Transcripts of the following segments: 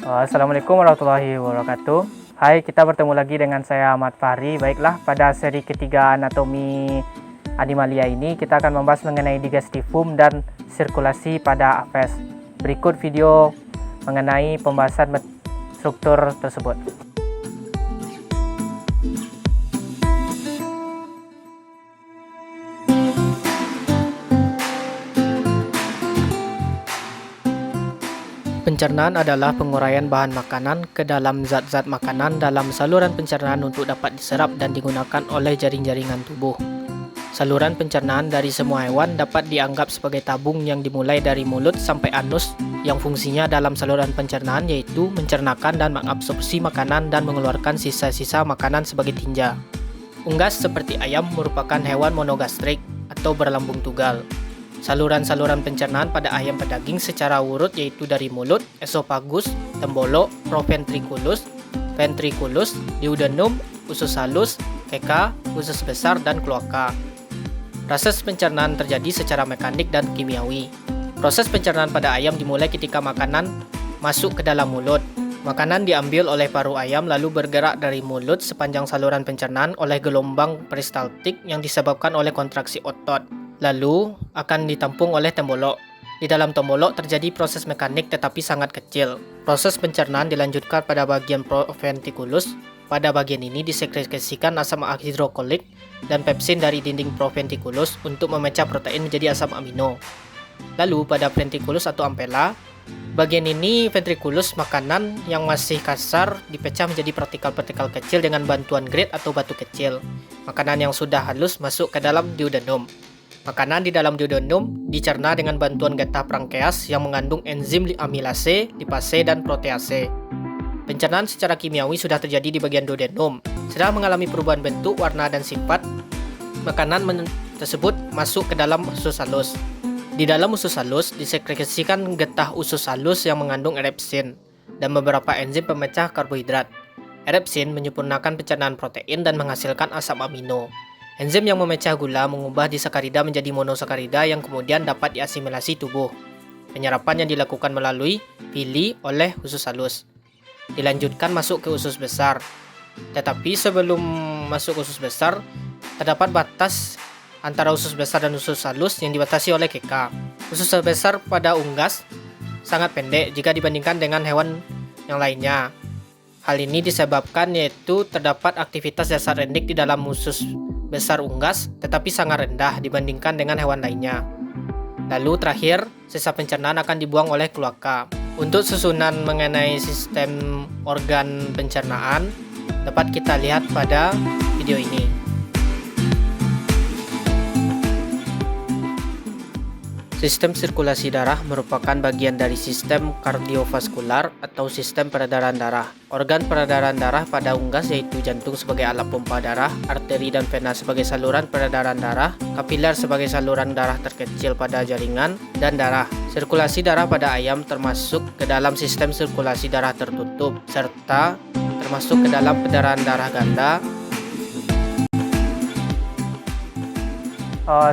Assalamualaikum warahmatullahi wabarakatuh. Hai, kita bertemu lagi dengan saya Ahmad Fahri. Baiklah, pada seri ketiga anatomi animalia ini kita akan membahas mengenai digestifum dan sirkulasi pada apes. Berikut video mengenai pembahasan struktur tersebut. Pencernaan adalah penguraian bahan makanan ke dalam zat-zat makanan dalam saluran pencernaan untuk dapat diserap dan digunakan oleh jaring-jaringan tubuh. Saluran pencernaan dari semua hewan dapat dianggap sebagai tabung yang dimulai dari mulut sampai anus yang fungsinya dalam saluran pencernaan yaitu mencernakan dan mengabsorpsi makanan dan mengeluarkan sisa-sisa makanan sebagai tinja. Unggas seperti ayam merupakan hewan monogastrik atau berlambung tunggal. Saluran-saluran pencernaan pada ayam pedaging secara urut yaitu dari mulut, esofagus, tembolok, proventriculus, ventriculus, duodenum, usus halus, keka, usus besar, dan kloaka. Proses pencernaan terjadi secara mekanik dan kimiawi. Proses pencernaan pada ayam dimulai ketika makanan masuk ke dalam mulut. Makanan diambil oleh paru ayam lalu bergerak dari mulut sepanjang saluran pencernaan oleh gelombang peristaltik yang disebabkan oleh kontraksi otot. Lalu akan ditampung oleh tembolok. Di dalam tembolok terjadi proses mekanik tetapi sangat kecil. Proses pencernaan dilanjutkan pada bagian proventriculus. Pada bagian ini disekresikan asam hidroklorik dan pepsin dari dinding proventriculus untuk memecah protein menjadi asam amino. Lalu pada ventriculus atau ampela, bagian ini ventriculus makanan yang masih kasar dipecah menjadi partikel-partikel kecil dengan bantuan grit atau batu kecil. Makanan yang sudah halus masuk ke dalam duodenum. Makanan di dalam duodenum dicerna dengan bantuan getah pankreas yang mengandung enzim amilase, lipase, dan protease. Pencernaan secara kimiawi sudah terjadi di bagian duodenum. Setelah mengalami perubahan bentuk, warna, dan sifat, makanan tersebut masuk ke dalam usus halus. Di dalam usus halus disekresikan getah usus halus yang mengandung erepsin dan beberapa enzim pemecah karbohidrat. Erepsin menyempurnakan pencernaan protein dan menghasilkan asam amino. Enzim yang memecah gula mengubah disakarida menjadi monosakarida yang kemudian dapat diasimilasi tubuh. Penyerapan yang dilakukan melalui villi oleh usus halus. Dilanjutkan masuk ke usus besar. Tetapi sebelum masuk usus besar, terdapat batas antara usus besar dan usus halus yang dibatasi oleh keka. Usus besar pada unggas sangat pendek jika dibandingkan dengan hewan yang lainnya. Hal ini disebabkan yaitu terdapat aktivitas dasar endik di dalam usus besar unggas tetapi sangat rendah dibandingkan dengan hewan lainnya. Lalu terakhir, sisa pencernaan akan dibuang oleh kloaka. Untuk susunan mengenai sistem organ pencernaan dapat kita lihat pada video ini. Sistem sirkulasi darah merupakan bagian dari sistem kardiovaskular atau sistem peredaran darah. Organ peredaran darah pada unggas yaitu jantung sebagai alat pompa darah, arteri dan vena sebagai saluran peredaran darah, kapiler sebagai saluran darah terkecil pada jaringan, dan darah. Sirkulasi darah pada ayam termasuk ke dalam sistem sirkulasi darah tertutup, serta termasuk ke dalam peredaran darah ganda.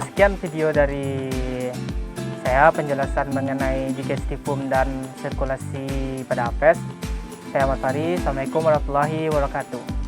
Sekian video dari saya penjelasan mengenai digestifum dan sirkulasi pada apes. Saya Ahmad Fahri. Assalamualaikum warahmatullahi wabarakatuh.